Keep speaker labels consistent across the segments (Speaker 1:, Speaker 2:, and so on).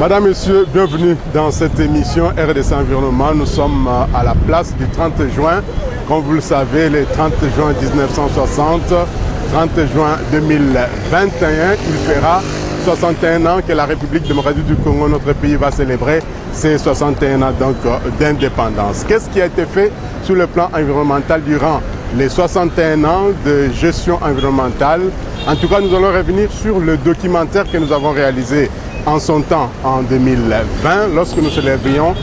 Speaker 1: Madame, Monsieur, bienvenue dans cette émission RDC Environnement. Nous sommes à la place du 30 juin. Comme vous le savez, le 30 juin 1960, 30 juin 2021, il fera 61 ans que la République démocratique du Congo, notre pays, va célébrer ses 61 ans d'indépendance. Qu'est-ce qui a été fait sur le plan environnemental durant les 61 ans de gestion environnementale? En tout cas, nous allons revenir sur le documentaire que nous avons réalisé en son temps, en 2020, lorsque nous célébrions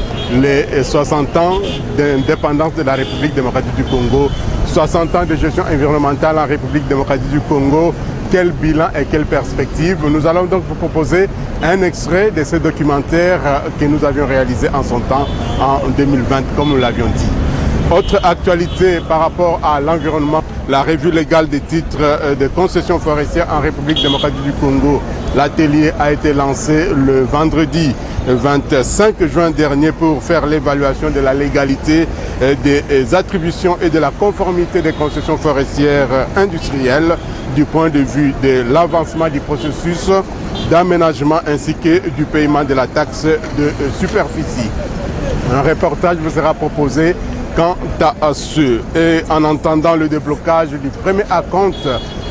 Speaker 1: les 60 ans d'indépendance de la République démocratique du Congo, 60 ans de gestion environnementale en République démocratique du Congo. Quel bilan et quelle perspective? Nous allons donc vous proposer un extrait de ce documentaire que nous avions réalisé en son temps, en 2020, comme nous l'avions dit. Autre actualité par rapport à l'environnement, la revue légale des titres de concession forestière en République démocratique du Congo. L'atelier a été lancé le vendredi 25 juin dernier pour faire l'évaluation de la légalité des attributions et de la conformité des concessions forestières industrielles du point de vue de l'avancement du processus d'aménagement ainsi que du paiement de la taxe de superficie. Un reportage vous sera proposé quant à ce. Et en entendant le déblocage du premier acompte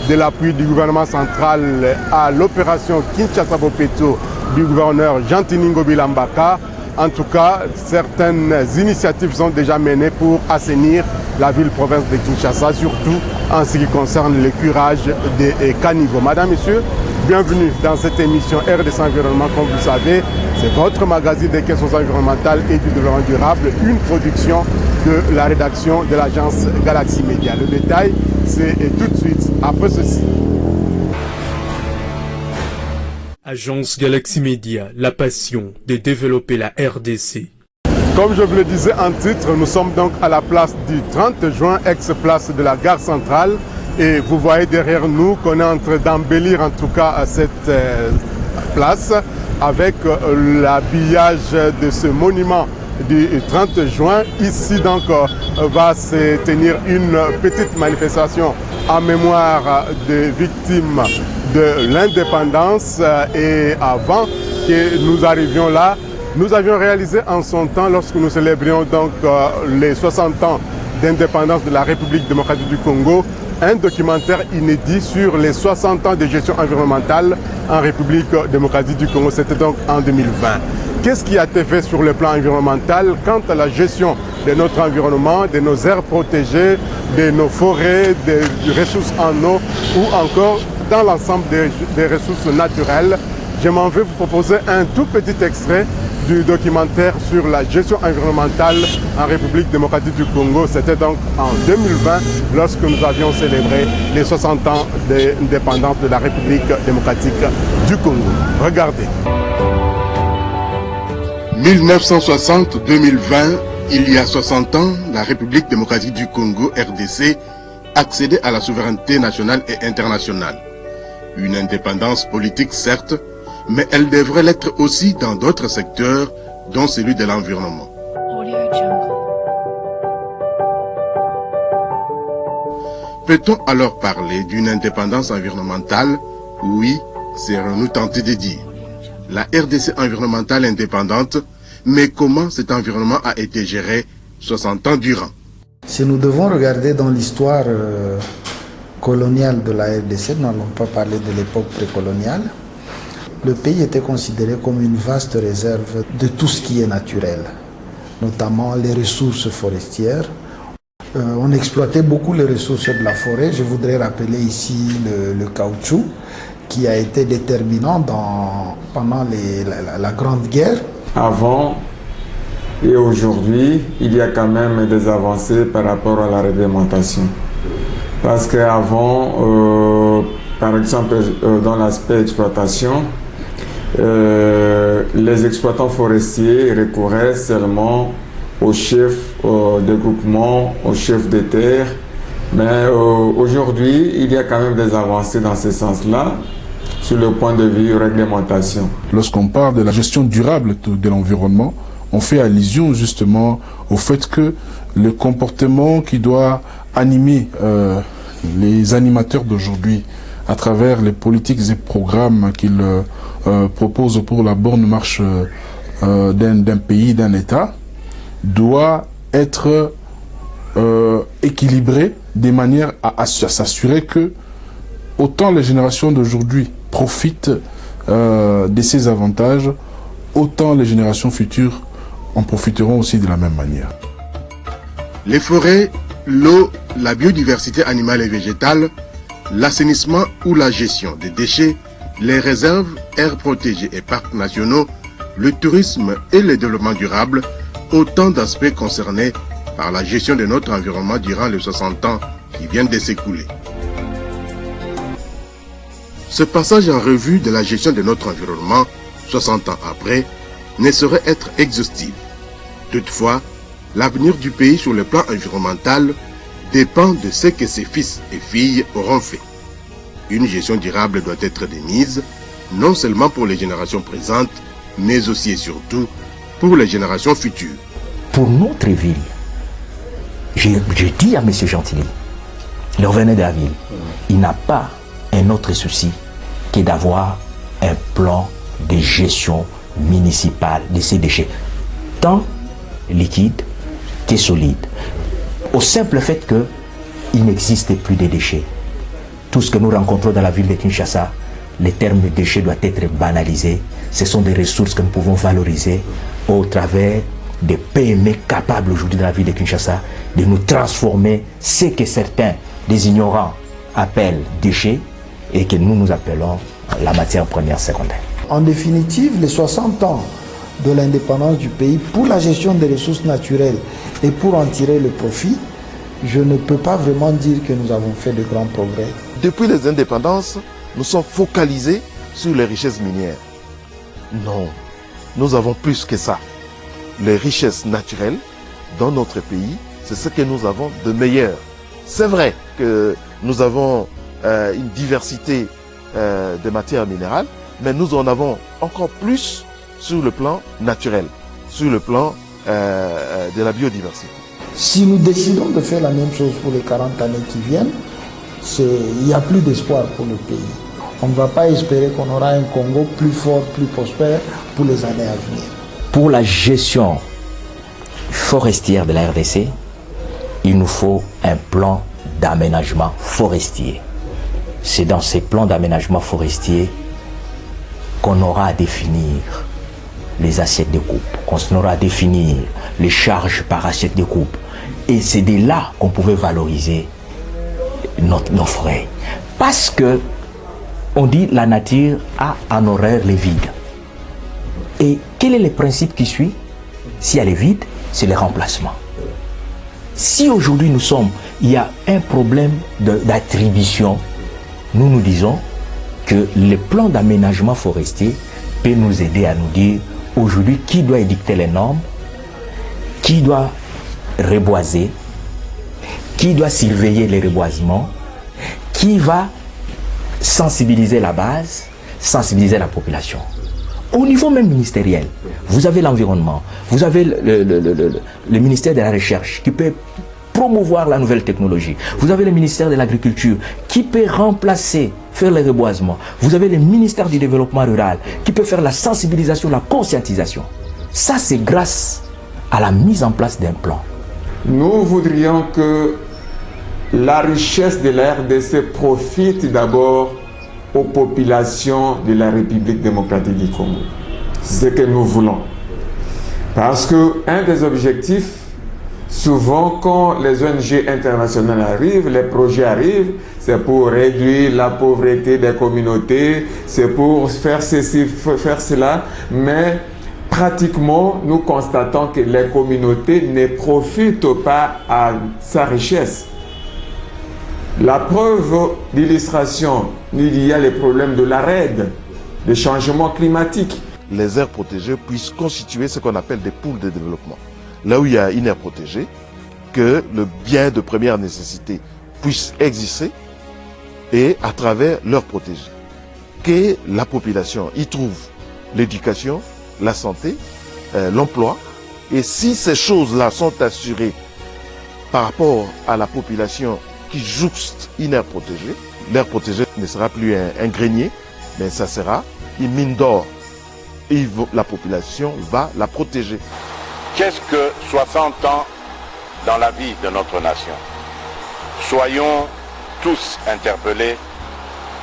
Speaker 1: de l'appui du gouvernement central à l'opération Kinshasa-Bopeto du gouverneur Jean-Tiningo Bilambaka, en tout cas, certaines initiatives sont déjà menées pour assainir la ville-province de Kinshasa, surtout en ce qui concerne le curage des caniveaux. Madame, Messieurs, bienvenue dans cette émission RDC Environnement. Comme vous le savez, c'est votre magazine des questions environnementales et du développement durable, une production de la rédaction de l'agence Galaxy Media. Le détail, c'est tout de suite après ceci.
Speaker 2: Agence Galaxy Media, la passion de développer la RDC.
Speaker 1: Comme je vous le disais en titre, nous sommes donc à la place du 30 juin, ex-place de la gare centrale. Et vous voyez derrière nous qu'on est en train d'embellir en tout cas cette place avec l'habillage de ce monument du 30 juin. Ici donc va se tenir une petite manifestation en mémoire des victimes de l'indépendance. Et avant que nous arrivions là, nous avions réalisé en son temps, lorsque nous célébrions donc les 60 ans d'indépendance de la République démocratique du Congo, un documentaire inédit sur les 60 ans de gestion environnementale en République démocratique du Congo. C'était donc en 2020. Qu'est-ce qui a été fait sur le plan environnemental quant à la gestion de notre environnement, de nos aires protégées, de nos forêts, des ressources en eau ou encore dans l'ensemble des ressources naturelles? Je m'en vais vous proposer un tout petit extrait du documentaire sur la gestion environnementale en République démocratique du Congo. C'était donc en 2020 lorsque nous avions célébré les 60 ans d'indépendance de la République démocratique du Congo. Regardez.
Speaker 3: 1960-2020, il y a 60 ans, la République démocratique du Congo, RDC, accédait à la souveraineté nationale et internationale. Une indépendance politique, certes, mais elle devrait l'être aussi dans d'autres secteurs, dont celui de l'environnement. Peut-on alors parler d'une indépendance environnementale? Oui, serons-nous tentés de dire. La RDC environnementale indépendante, mais comment cet environnement a été géré 60 ans durant?
Speaker 4: Si nous devons regarder dans l'histoire coloniale de la RDC, nous n'allons pas parler de l'époque précoloniale, le pays était considéré comme une vaste réserve de tout ce qui est naturel, notamment les ressources forestières. On exploitait beaucoup les ressources de la forêt. Je voudrais rappeler ici le caoutchouc qui a été déterminant pendant la Grande Guerre. Avant
Speaker 5: et aujourd'hui, il y a quand même des avancées par rapport à la réglementation. Parce qu'avant, par exemple, dans l'aspect exploitation, les exploitants forestiers recouraient seulement aux chefs de groupement, aux chefs de terre. Mais aujourd'hui, il y a quand même des avancées dans ce sens-là, sur le point de vue réglementation.
Speaker 6: Lorsqu'on parle de la gestion durable de l'environnement, on fait allusion justement au fait que le comportement qui doit animer les animateurs d'aujourd'hui à travers les politiques et programmes qu'il propose pour la bonne marche d'un pays, d'un État, doit être équilibré de manière à s'assurer que autant les générations d'aujourd'hui profitent de ces avantages, autant les générations futures en profiteront aussi de la même manière.
Speaker 3: Les forêts, l'eau, la biodiversité animale et végétale, l'assainissement ou la gestion des déchets, les réserves, aires protégées et parcs nationaux, le tourisme et le développement durable, autant d'aspects concernés par la gestion de notre environnement durant les 60 ans qui viennent de s'écouler. Ce passage en revue de la gestion de notre environnement, 60 ans après, ne saurait être exhaustif. Toutefois, l'avenir du pays sur le plan environnemental dépend de ce que ses fils et filles auront fait. Une gestion durable doit être démise, non seulement pour les générations présentes, mais aussi et surtout pour les générations futures.
Speaker 7: Pour notre ville, je dis à M. Gentilly, le gouverneur de la ville, il n'a pas un autre souci que d'avoir un plan de gestion municipale de ces déchets, tant liquides que solides. Au simple fait qu'il n'existe plus de déchets. Tout ce que nous rencontrons dans la ville de Kinshasa, le terme de déchets doit être banalisé. Ce sont des ressources que nous pouvons valoriser au travers des PME capables aujourd'hui dans la ville de Kinshasa de nous transformer ce que certains des ignorants appellent déchets et que nous appelons la matière première secondaire.
Speaker 4: En définitive, les 60 ans de l'indépendance du pays pour la gestion des ressources naturelles et pour en tirer le profit, je ne peux pas vraiment dire que nous avons fait de grands progrès.
Speaker 8: Depuis les indépendances, nous sommes focalisés sur les richesses minières. Non, nous avons plus que ça. Les richesses naturelles dans notre pays, c'est ce que nous avons de meilleur. C'est vrai que nous avons une diversité de matières minérales, mais nous en avons encore plus sur le plan naturel, sur le plan de la biodiversité.
Speaker 4: Si nous décidons de faire la même chose pour les 40 années qui viennent, il n'y a plus d'espoir pour le pays. On ne va pas espérer qu'on aura un Congo plus fort, plus prospère pour les années à venir.
Speaker 7: Pour la gestion forestière de la RDC, il nous faut un plan d'aménagement forestier. C'est dans ces plans d'aménagement forestier qu'on aura à définir les assiettes de coupe, qu'on aura à définir les charges par assiette de coupe. Et c'est de là qu'on pouvait valoriser nos forêts. Parce que on dit la nature a en horreur les vides. Et quel est le principe qui suit? Si elle est vide, c'est le remplacement. Si aujourd'hui il y a un problème d'attribution, nous disons que le plan d'aménagement forestier peut nous aider à nous dire aujourd'hui qui doit édicter les normes, qui doit reboiser, qui doit surveiller les reboisements, qui va sensibiliser la base, sensibiliser la population. Au niveau même ministériel, vous avez l'environnement, vous avez le ministère de la Recherche qui peut promouvoir la nouvelle technologie. Vous avez le ministère de l'Agriculture qui peut remplacer, faire le reboisement. Vous avez le ministère du Développement rural qui peut faire la sensibilisation, la conscientisation. Ça, c'est grâce à la mise en place d'un plan.
Speaker 5: Nous voudrions que la richesse de la RDC profite d'abord aux populations de la République démocratique du Congo. C'est ce que nous voulons. Parce qu'un des objectifs, souvent quand les ONG internationales arrivent, les projets arrivent, c'est pour réduire la pauvreté des communautés, c'est pour faire ceci, faire cela, mais pratiquement nous constatons que les communautés ne profitent pas à sa richesse. La preuve d'illustration, il y a les problèmes de la RED, des changements climatiques.
Speaker 8: Les aires protégées puissent constituer ce qu'on appelle des pôles de développement. Là où il y a une aire protégée, que le bien de première nécessité puisse exister et à travers leur protégé. Que la population y trouve l'éducation, la santé, l'emploi. Et si ces choses-là sont assurées par rapport à la population qui jouxte une aire protégée, l'aire protégée ne sera plus un grenier, mais ça sera une mine d'or. Et la population va la protéger.
Speaker 9: Qu'est-ce que 60 ans dans la vie de notre nation? Soyons tous interpellés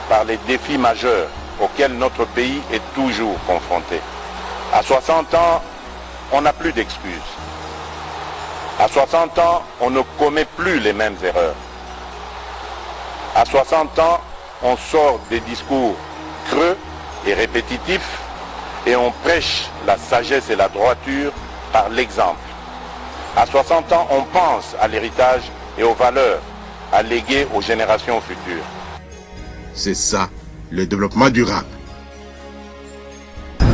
Speaker 9: par les défis majeurs auxquels notre pays est toujours confronté. À 60 ans, on n'a plus d'excuses. À 60 ans, on ne commet plus les mêmes erreurs. À 60 ans, on sort des discours creux et répétitifs et on prêche la sagesse et la droiture par l'exemple. À 60 ans, on pense à l'héritage et aux valeurs à léguer aux générations futures.
Speaker 3: C'est ça, le développement durable.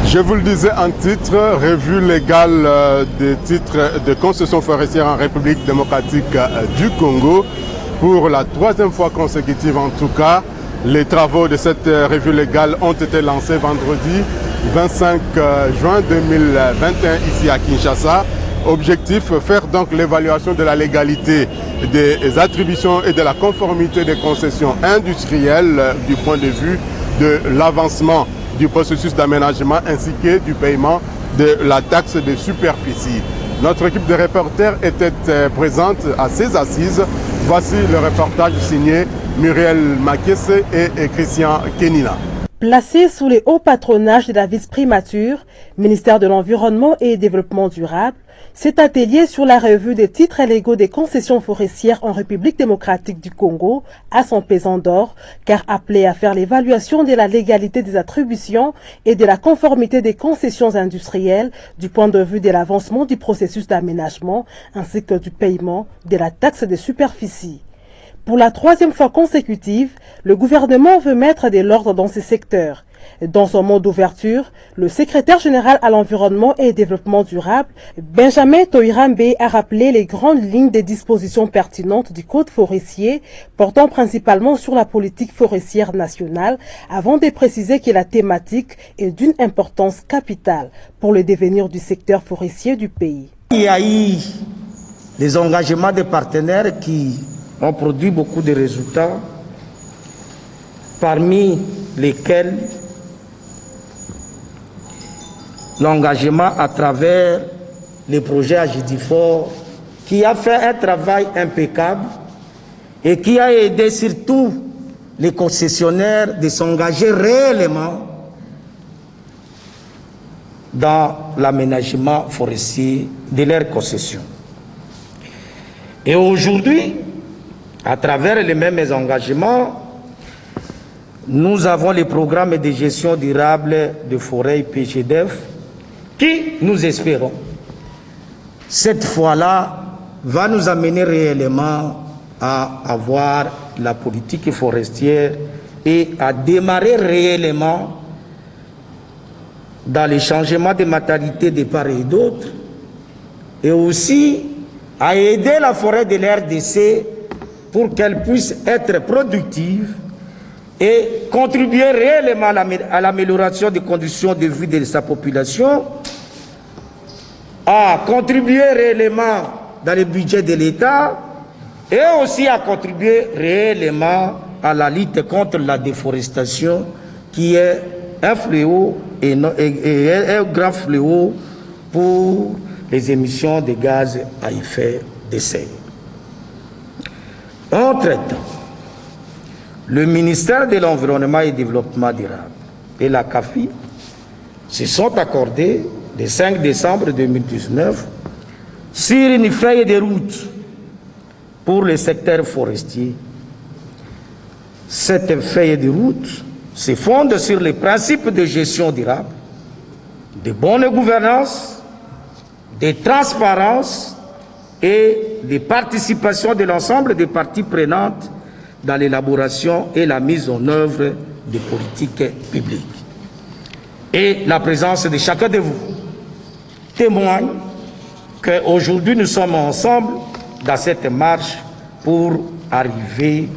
Speaker 1: Je vous le disais en titre, revue légale des titres de concession forestière en République démocratique du Congo. Pour la troisième fois consécutive en tout cas, les travaux de cette revue légale ont été lancés vendredi 25 juin 2021 ici à Kinshasa. Objectif, faire donc l'évaluation de la légalité des attributions et de la conformité des concessions industrielles du point de vue de l'avancement du processus d'aménagement ainsi que du paiement de la taxe de superficie. Notre équipe de reporters était présente à ces assises. Voici le reportage signé Muriel Makese et Christian Kenina.
Speaker 10: Placé sous les hauts patronages de la vice-primature, ministère de l'Environnement et Développement durable, cet atelier sur la revue des titres légaux des concessions forestières en République démocratique du Congo a son pesant d'or, car appelé à faire l'évaluation de la légalité des attributions et de la conformité des concessions industrielles du point de vue de l'avancement du processus d'aménagement ainsi que du paiement de la taxe de superficie. Pour la troisième fois consécutive, le gouvernement veut mettre de l'ordre dans ces secteurs. Dans son mot d'ouverture, le secrétaire général à l'environnement et au développement durable, Benjamin Toirambe, a rappelé les grandes lignes des dispositions pertinentes du Code forestier portant principalement sur la politique forestière nationale, avant de préciser que la thématique est d'une importance capitale pour le devenir du secteur forestier du pays.
Speaker 11: Il y a eu des engagements des partenaires qui ont produit beaucoup de résultats, parmi lesquels l'engagement à travers les projets Agidifor, qui a fait un travail impeccable et qui a aidé surtout les concessionnaires de s'engager réellement dans l'aménagement forestier de leurs concessions. Et aujourd'hui, à travers les mêmes engagements, nous avons les programmes de gestion durable de forêt PGDF qui, nous espérons, cette fois-là, va nous amener réellement à avoir la politique forestière et à démarrer réellement dans les changements de matérialité de part et d'autre, et aussi à aider la forêt de l'RDC pour qu'elle puisse être productive et contribuer réellement à l'amélioration des conditions de vie de sa population, à contribuer réellement dans le budget de l'État et aussi à contribuer réellement à la lutte contre la déforestation qui est un fléau et un grand fléau pour les émissions de gaz à effet de serre. Entre-temps, le ministère de l'Environnement et du Développement durable et la CAFI se sont accordés le 5 décembre 2019 sur une feuille de route pour le secteur forestier. Cette feuille de route se fonde sur les principes de gestion durable, de bonne gouvernance, de transparence et de participation de l'ensemble des parties prenantes dans l'élaboration et la mise en œuvre des politiques publiques. Et la présence de chacun de vous témoigne qu'aujourd'hui nous sommes ensemble dans cette marche pour arriver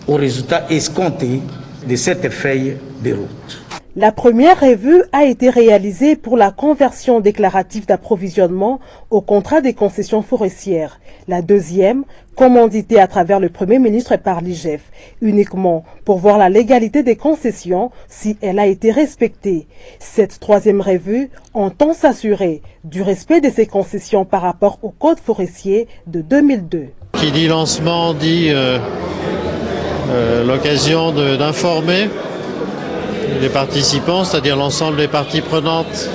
Speaker 11: au résultat escompté de cette feuille de route.
Speaker 10: La première revue a été réalisée pour la conversion déclarative d'approvisionnement au contrat des concessions forestières. La deuxième, commanditée à travers le Premier ministre par l'IGF, uniquement pour voir la légalité des concessions si elle a été respectée. Cette troisième revue entend s'assurer du respect de ces concessions par rapport au Code forestier de 2002.
Speaker 12: Qui dit lancement dit l'occasion d'informer les participants, c'est-à-dire l'ensemble des parties prenantes,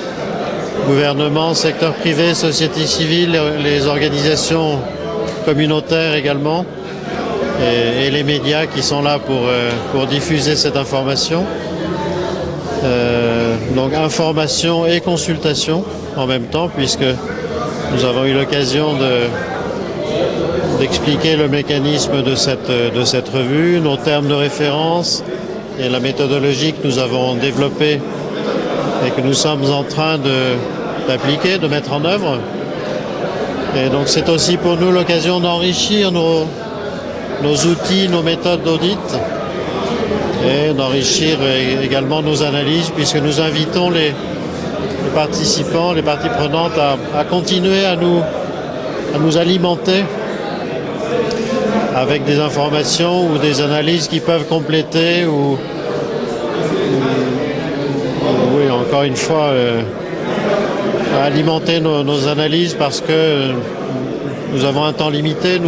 Speaker 12: gouvernement, secteur privé, société civile, les organisations communautaires également, et les médias qui sont là pour diffuser cette information. Donc information et consultation en même temps, puisque nous avons eu l'occasion d'expliquer le mécanisme de cette revue, nos termes de référence, et la méthodologie que nous avons développée et que nous sommes en train d'appliquer, de mettre en œuvre. Et donc c'est aussi pour nous l'occasion d'enrichir nos outils, nos méthodes d'audit et d'enrichir également nos analyses, puisque nous invitons les participants, les parties prenantes à continuer à nous alimenter avec des informations ou des analyses qui peuvent compléter oui, encore une fois, alimenter nos analyses, parce que nous avons un temps limité.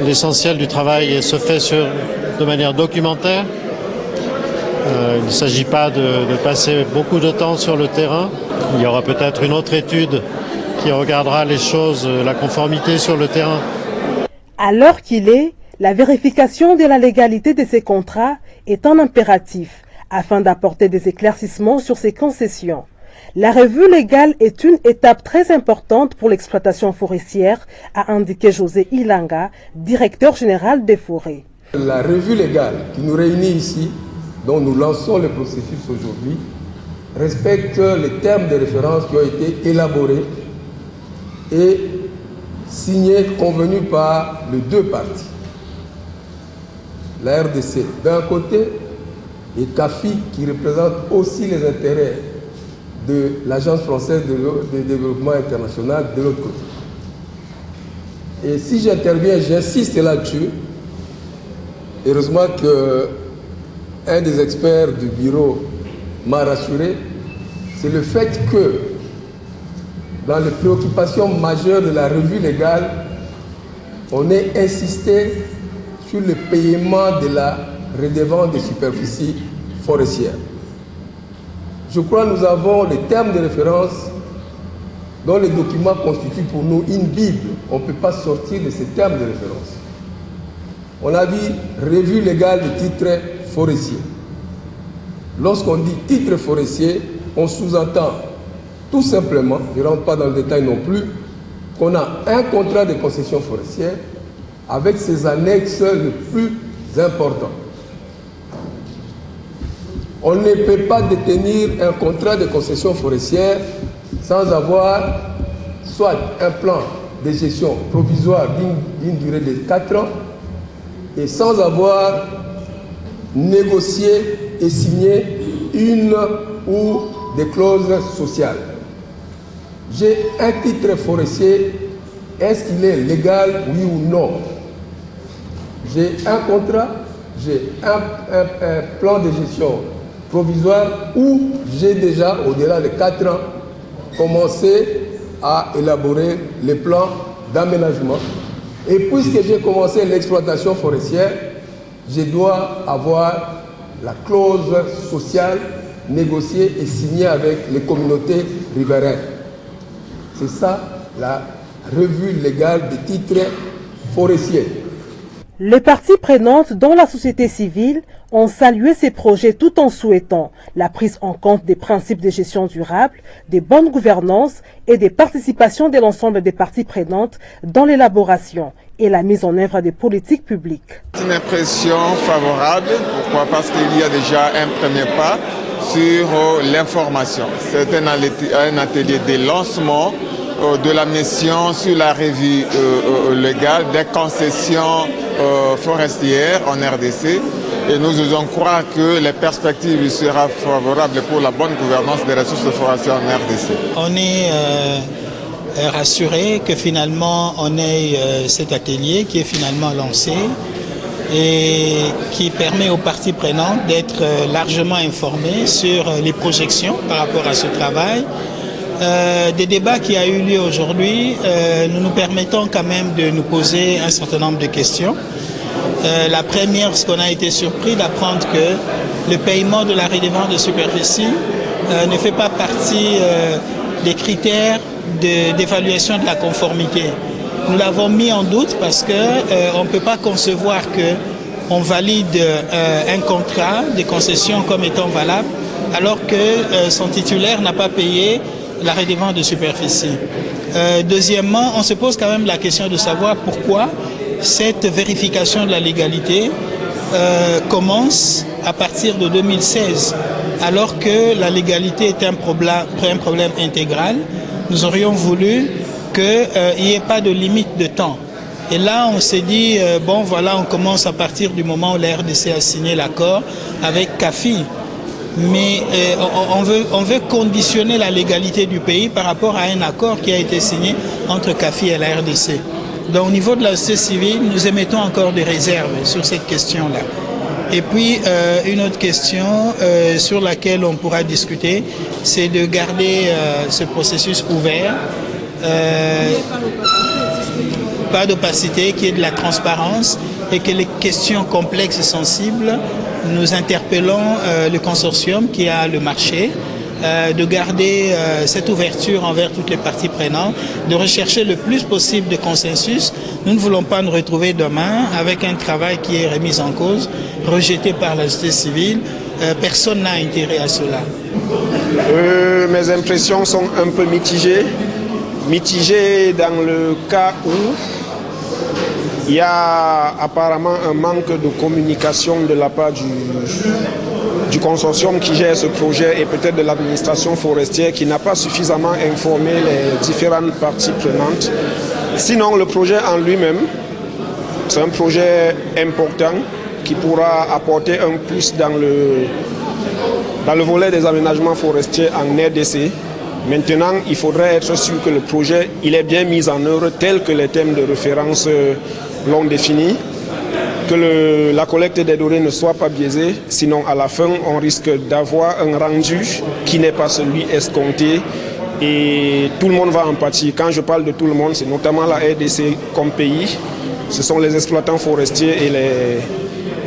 Speaker 12: L'essentiel du travail se fait de manière documentaire. Il ne s'agit pas de passer beaucoup de temps sur le terrain. Il y aura peut-être une autre étude qui regardera les choses, la conformité sur le terrain.
Speaker 10: À l'heure qu'il est, la vérification de la légalité de ces contrats est un impératif afin d'apporter des éclaircissements sur ces concessions. La revue légale est une étape très importante pour l'exploitation forestière, a indiqué José Ilanga, directeur général des forêts.
Speaker 13: La revue légale qui nous réunit ici, dont nous lançons le processus aujourd'hui, respecte les termes de référence qui ont été élaborés et signés, convenus par les deux parties. La RDC d'un côté et CAFI qui représente aussi les intérêts de l'Agence française de développement international de l'autre côté. Et si j'interviens, j'insiste là-dessus. Heureusement qu'un des experts du bureau m'a rassuré, c'est le fait que dans les préoccupations majeures de la revue légale, on ait insisté sur le paiement de la redevance des superficies forestières. Je crois que nous avons les termes de référence dont les documents constituent pour nous une Bible. On ne peut pas sortir de ces termes de référence. On a dit revue légale de titres forestiers. Lorsqu'on dit titre forestier, on sous-entend tout simplement, je ne rentre pas dans le détail non plus, qu'on a un contrat de concession forestière avec ses annexes les plus importantes. On ne peut pas détenir un contrat de concession forestière sans avoir soit un plan de gestion provisoire d'une durée de 4 ans et sans avoir négocié et signé une ou des clauses sociales. J'ai un titre forestier, est-ce qu'il est légal, oui ou non? J'ai un contrat, j'ai un plan de gestion provisoire où j'ai déjà, au-delà de 4 ans, commencé à élaborer les plans d'aménagement. Et puisque j'ai commencé l'exploitation forestière, je dois avoir la clause sociale négociée et signée avec les communautés riveraines. C'est ça la revue légale des titres forestiers.
Speaker 10: Les parties prenantes, dont la société civile, ont salué ces projets tout en souhaitant la prise en compte des principes de gestion durable, des bonnes gouvernances et des participations de l'ensemble des parties prenantes dans l'élaboration et la mise en œuvre des politiques publiques.
Speaker 14: C'est une impression favorable. Pourquoi? Parce qu'il y a déjà un premier pas sur l'information. C'est un atelier de lancement de la mission sur la revue légale des concessions forestières en RDC. et nous osons croire que les perspectives seront favorables pour la bonne gouvernance des ressources forestières en RDC.
Speaker 15: On est rassuré que finalement on ait cet atelier qui est finalement lancé et qui permet aux parties prenantes d'être largement informées sur les projections par rapport à ce travail. Des débats qui a eu lieu aujourd'hui nous permettant quand même de nous poser un certain nombre de questions. La première, ce qu'on a été surpris d'apprendre que le paiement de la redevance de superficie ne fait pas partie des critères d'évaluation de la conformité. Nous l'avons mis en doute parce qu'on ne peut pas concevoir qu'on valide un contrat de concession comme étant valable alors que son titulaire n'a pas payé la redevance de superficie. Deuxièmement, on se pose quand même la question de savoir pourquoi cette vérification de la légalité commence à partir de 2016, alors que la légalité est un problème intégral. Nous aurions voulu qu'il n'y ait pas de limite de temps. Et là, on s'est dit, bon voilà, on commence à partir du moment où la RDC a signé l'accord avec CAFI. Mais on veut conditionner la légalité du pays par rapport à un accord qui a été signé entre CAFI et la RDC. Donc au niveau de la société civile, nous émettons encore des réserves sur cette question-là. Et puis une autre question sur laquelle on pourra discuter, c'est de garder ce processus ouvert. Pas d'opacité, qu'il y ait de la transparence et que les questions complexes et sensibles, nous interpellons le consortium qui a le marché, de garder cette ouverture envers toutes les parties prenantes, de rechercher le plus possible de consensus. Nous ne voulons pas nous retrouver demain avec un travail qui est remis en cause, rejeté par la société civile. Personne n'a intérêt à cela.
Speaker 16: Mes impressions sont un peu mitigées. Mitigées dans le cas où il y a apparemment un manque de communication de la part du consortium qui gère ce projet et peut-être de l'administration forestière qui n'a pas suffisamment informé les différentes parties prenantes. Sinon, le projet en lui-même, c'est un projet important qui pourra apporter un plus dans le volet des aménagements forestiers en RDC. Maintenant, il faudrait être sûr que le projet il est bien mis en œuvre tel que les thèmes de référence l'ont défini, que la collecte des données ne soit pas biaisée, sinon à la fin on risque d'avoir un rendu qui n'est pas celui escompté et tout le monde va en pâtir. Quand je parle de tout le monde, c'est notamment la RDC comme pays, ce sont les exploitants forestiers et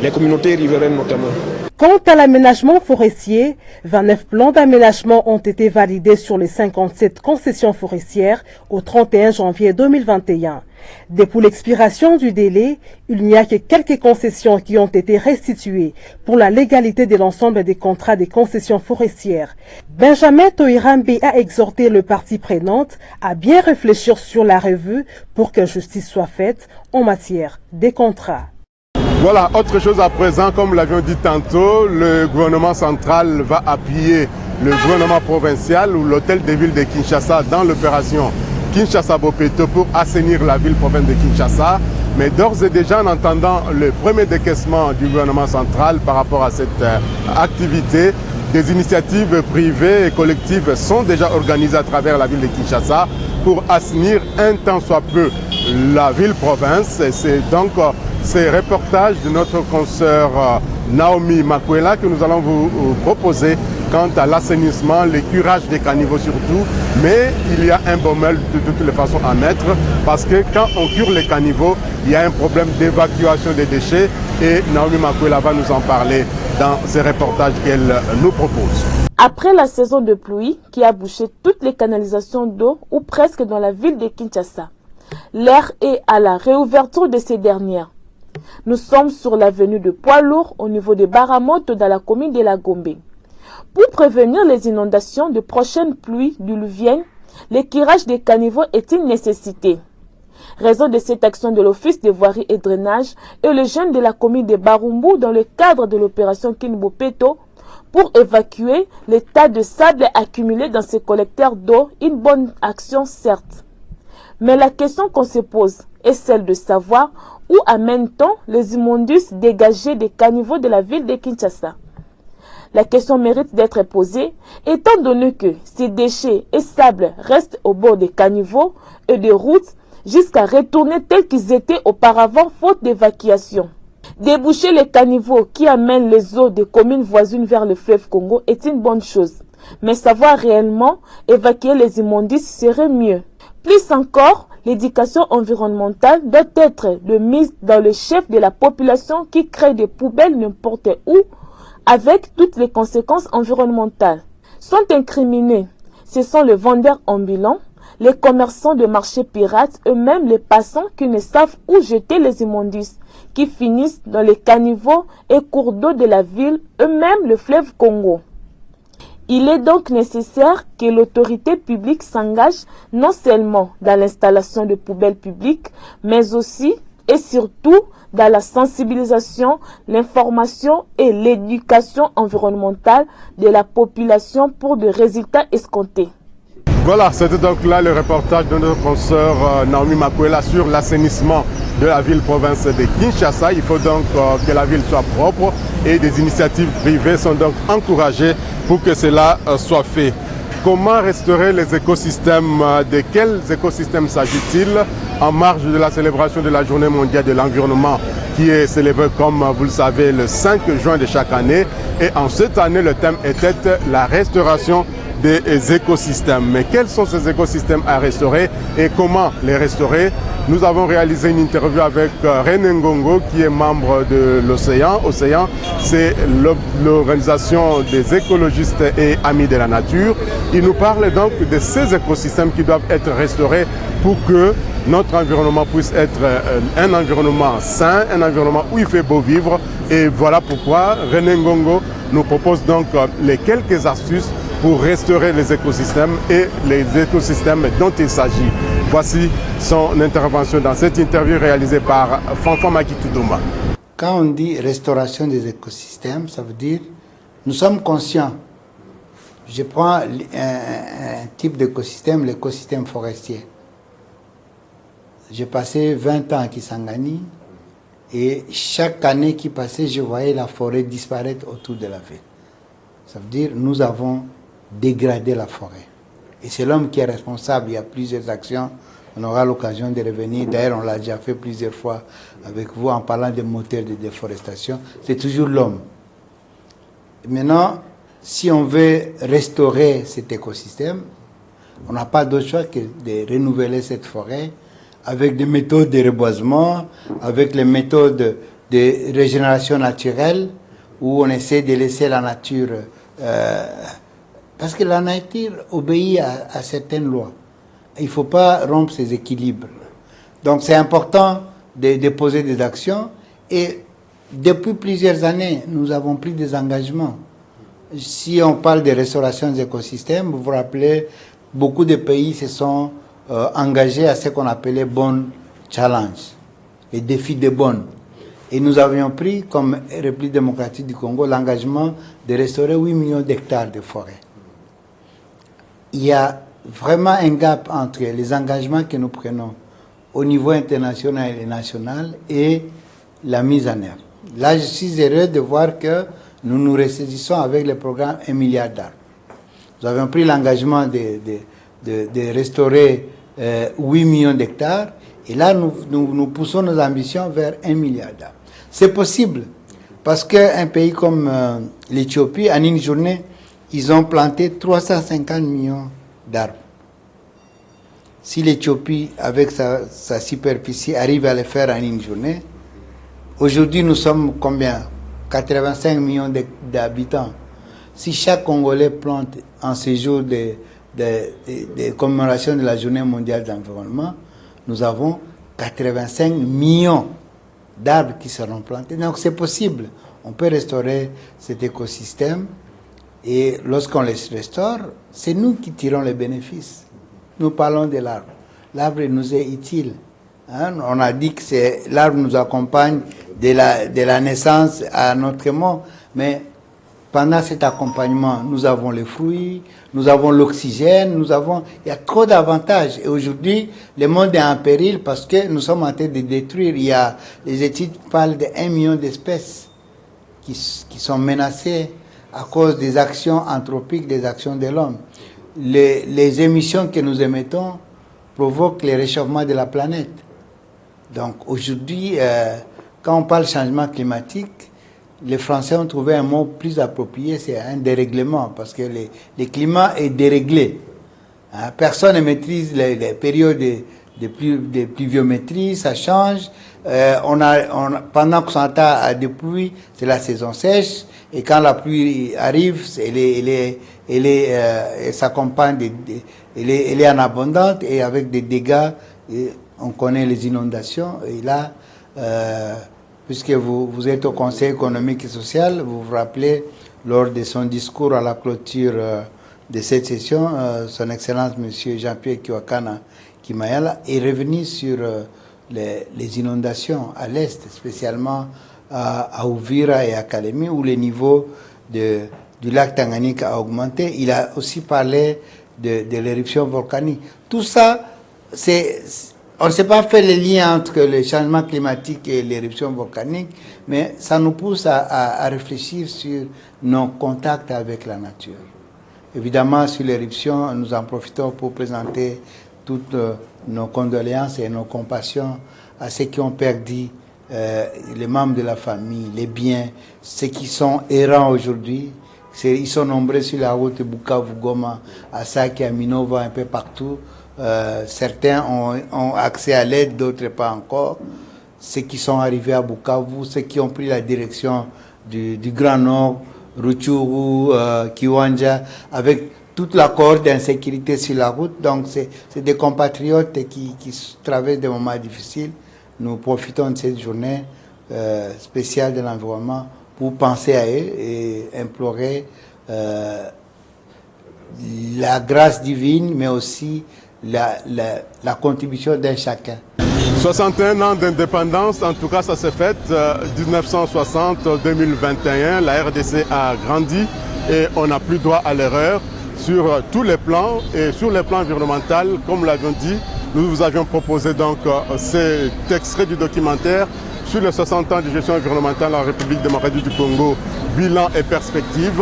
Speaker 16: les communautés riveraines notamment.
Speaker 10: Quant à l'aménagement forestier, 29 plans d'aménagement ont été validés sur les 57 concessions forestières au 31 janvier 2021. Depuis l'expiration du délai, il n'y a que quelques concessions qui ont été restituées pour la légalité de l'ensemble des contrats des concessions forestières. Benjamin Toirambe a exhorté le parti prenante à bien réfléchir sur la revue pour que justice soit faite en matière des contrats.
Speaker 1: Voilà, autre chose à présent, comme l'avions dit tantôt, le gouvernement central va appuyer le gouvernement provincial ou l'hôtel de ville de Kinshasa dans l'opération Kinshasa-Bopeto pour assainir la ville province de Kinshasa. Mais d'ores et déjà, en entendant le premier décaissement du gouvernement central par rapport à cette activité, des initiatives privées et collectives sont déjà organisées à travers la ville de Kinshasa pour assainir un tant soit peu la ville-province. C'est donc ces reportages de notre consoeur Naomi Makwela que nous allons vous proposer quant à l'assainissement, le curage des caniveaux surtout, mais il y a un bémol de toutes les façons à mettre parce que quand on cure les caniveaux, il y a un problème d'évacuation des déchets et Naomi Makwela va nous en parler dans ces reportages qu'elle nous propose.
Speaker 17: Après la saison de pluie qui a bouché toutes les canalisations d'eau ou presque dans la ville de Kinshasa, l'heure est à la réouverture de ces dernières. Nous sommes sur l'avenue de Poids-Lourd au niveau de Baramoto dans la commune de la Gombe. Pour prévenir les inondations de prochaines pluies diluviennes, l'éclairage des caniveaux est une nécessité. Raison de cette action de l'Office de voirie et drainage et les jeunes de la commune de Barumbu dans le cadre de l'opération Kinbopeto pour évacuer les tas de sable accumulés dans ces collecteurs d'eau, une bonne action certes. Mais la question qu'on se pose est celle de savoir Où amène-t-on les immondices dégagés des caniveaux de la ville de Kinshasa? La question mérite d'être posée, étant donné que ces déchets et sables restent au bord des caniveaux et des routes jusqu'à retourner tels qu'ils étaient auparavant faute d'évacuation. Déboucher les caniveaux qui amènent les eaux des communes voisines vers le fleuve Congo est une bonne chose, mais savoir réellement évacuer les immondices serait mieux. Plus encore, l'éducation environnementale doit être de mise dans le chef de la population qui crée des poubelles n'importe où, avec toutes les conséquences environnementales. Sont incriminés, ce sont les vendeurs ambulants, les commerçants de marchés pirates, eux-mêmes les passants qui ne savent où jeter les immondices, qui finissent dans les caniveaux et cours d'eau de la ville, eux-mêmes le fleuve Congo. Il est donc nécessaire que l'autorité publique s'engage non seulement dans l'installation de poubelles publiques, mais aussi et surtout dans la sensibilisation, l'information et l'éducation environnementale de la population pour des résultats escomptés.
Speaker 1: Voilà, c'était donc là le reportage de notre consoeur Naomi Makwela sur l'assainissement de la ville-province de Kinshasa. Il faut donc que la ville soit propre et des initiatives privées sont donc encouragées pour que cela soit fait. Comment restaurer les écosystèmes? De quels écosystèmes s'agit-il en marge de la célébration de la Journée mondiale de l'environnement qui est célébrée, comme vous le savez, le 5 juin de chaque année. Et en cette année, le thème était la restauration des écosystèmes. Mais quels sont ces écosystèmes à restaurer et comment les restaurer? Nous avons réalisé une interview avec René Ngongo qui est membre de l'Océan. Océan, c'est l'organisation des écologistes et amis de la nature. Il nous parle donc de ces écosystèmes qui doivent être restaurés pour que notre environnement puisse être un environnement sain, un environnement où il fait beau vivre. Et voilà pourquoi René Ngongo nous propose donc les quelques astuces pour restaurer les écosystèmes et les écosystèmes dont il s'agit. Voici son intervention dans cette interview réalisée par Fanfan Makitoudouma.
Speaker 18: Quand on dit restauration des écosystèmes, ça veut dire nous sommes conscients. Je prends un type d'écosystème, l'écosystème forestier. J'ai passé 20 ans à Kisangani et chaque année qui passait, je voyais la forêt disparaître autour de la ville. Ça veut dire nous avons dégradé la forêt. Et c'est l'homme qui est responsable. Il y a plusieurs actions. On aura l'occasion de revenir. D'ailleurs, on l'a déjà fait plusieurs fois avec vous en parlant des moteurs de déforestation. C'est toujours l'homme. Maintenant, si on veut restaurer cet écosystème, on n'a pas d'autre choix que de renouveler cette forêt avec des méthodes de reboisement, avec les méthodes de régénération naturelle, où on essaie de laisser la nature... parce que la nature obéit à certaines lois. Il ne faut pas rompre ses équilibres. Donc c'est important de poser des actions. Et depuis plusieurs années, nous avons pris des engagements. Si on parle de restauration des écosystèmes, vous vous rappelez, beaucoup de pays se sont engagés à ce qu'on appelait Bonn Challenge, les défis de Bonn. Et nous avions pris, comme République démocratique du Congo, l'engagement de restaurer 8 millions d'hectares de forêt. Il y a vraiment un gap entre les engagements que nous prenons au niveau international et national et la mise en œuvre. Là, je suis heureux de voir que nous nous ressaisissons avec le programme 1 milliard d'arbres. Nous avons pris l'engagement de restaurer 8 millions d'hectares et là, nous poussons nos ambitions vers 1 milliard d'arbres. C'est possible parce qu'un pays comme l'Éthiopie, en une journée, ils ont planté 350 millions d'arbres. Si l'Éthiopie, avec sa superficie, arrive à le faire en une journée, aujourd'hui nous sommes combien? 85 millions d'habitants. Si chaque Congolais plante en ce jour de commémoration de la Journée mondiale de l'environnement, nous avons 85 millions d'arbres qui seront plantés. Donc c'est possible. On peut restaurer cet écosystème. Et lorsqu'on les restaure, c'est nous qui tirons les bénéfices. Nous parlons de l'arbre. L'arbre nous est utile. Hein? On a dit que l'arbre nous accompagne de la naissance à notre mort. Mais pendant cet accompagnement, nous avons les fruits, nous avons l'oxygène, il y a trop d'avantages. Et aujourd'hui, le monde est en péril parce que nous sommes en train de détruire. Les études parlent d'1 million d'espèces qui sont menacées à cause des actions anthropiques, des actions de l'homme. Les émissions que nous émettons provoquent le réchauffement de la planète. Donc aujourd'hui, quand on parle changement climatique, les Français ont trouvé un mot plus approprié, c'est un dérèglement, parce que le climat est déréglé. Hein, personne ne maîtrise les périodes de pluviométrie, ça change. Pendant qu'on s'entend à des pluies, c'est la saison sèche, et quand la pluie arrive, elle s'accompagne, elle est en abondante, et avec des dégâts, et on connaît les inondations, et là, puisque vous êtes au Conseil économique et social, vous vous rappelez, lors de son discours à la clôture de cette session, son Excellence M. Jean-Pierre Kiwakana Kimayala est revenu sur les inondations à l'Est, spécialement à Uvira et à Kalemi, où le niveau du lac Tanganyika a augmenté. Il a aussi parlé de l'éruption volcanique. Tout ça, on ne s'est pas fait le lien entre le changement climatique et l'éruption volcanique, mais ça nous pousse à réfléchir sur nos contacts avec la nature. Évidemment, sur l'éruption, nous en profitons pour présenter toutes nos condoléances et nos compassions à ceux qui ont perdu les membres de la famille, les biens, ceux qui sont errants aujourd'hui. Ils sont nombreux sur la route Bukavu-Goma, à Sake, à Minova, un peu partout. Certains ont accès à l'aide, d'autres pas encore. Ceux qui sont arrivés à Bukavu, ceux qui ont pris la direction du Grand Nord, Rutshuru, Kiwanja, avec toute la cohorte d'insécurité sur la route. Donc c'est des compatriotes qui traversent des moments difficiles. Nous profitons de cette journée spéciale de l'environnement pour penser à eux et implorer la grâce divine, mais aussi la contribution d'un chacun.
Speaker 1: 61 ans d'indépendance, en tout cas ça s'est fait, 1960-2021, la RDC a grandi et on n'a plus droit à l'erreur sur tous les plans et sur les plans environnemental, comme nous l'avions dit, nous vous avions proposé donc cet extrait du documentaire sur les 60 ans de gestion environnementale en République démocratique du Congo, bilan et perspective.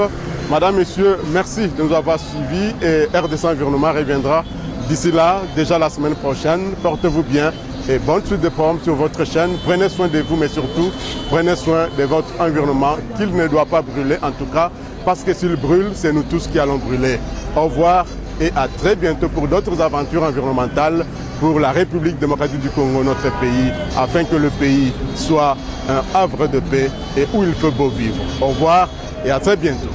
Speaker 1: Madame, Messieurs, merci de nous avoir suivis et RDC Environnement reviendra d'ici là, déjà la semaine prochaine. Portez-vous bien et bonne suite de programmes sur votre chaîne. Prenez soin de vous, mais surtout, prenez soin de votre environnement, qu'il ne doit pas brûler en tout cas, parce que s'il brûle, c'est nous tous qui allons brûler. Au revoir et à très bientôt pour d'autres aventures environnementales pour la République démocratique du Congo, notre pays, afin que le pays soit un havre de paix et où il fait beau vivre. Au revoir et à très bientôt.